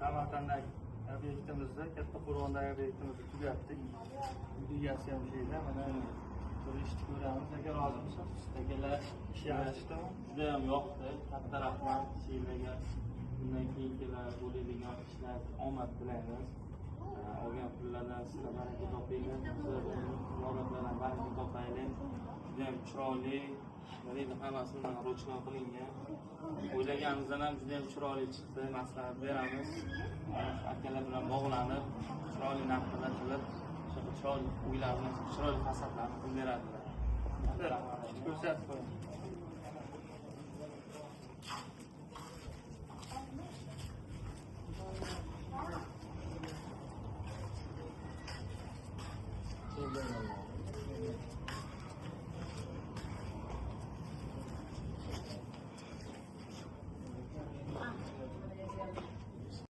Samarqanddagi obyektimizda, Kattaqo'rg'ondagi obyektimizda tugatdik. Uyasi ham shuyda, mana turishni ko'ramiz. Aka rozimisiz? Akalar Ish yaxshimi? juda ham yoqdi. Katta rahmat sizlarga. Bundan keyingilar bo'ladigan ishlarga omad tilaymiz. Olgan pullardan sizlar baraka topinglar. Murojaatlardan baraka topaylik. Juda ham chiroyli. Mana endi hammasidan rochno qilingan. O'ylaganimizdan ham juda ham chiroyli chiqdi. Maslahat beramiz. Akalar bilan bog'lanib, chiroyli narxlarda qilib, chiroyli uylarni, chiroyli fasadlarni qilib beradilar. Ko'rsatib qo'ying.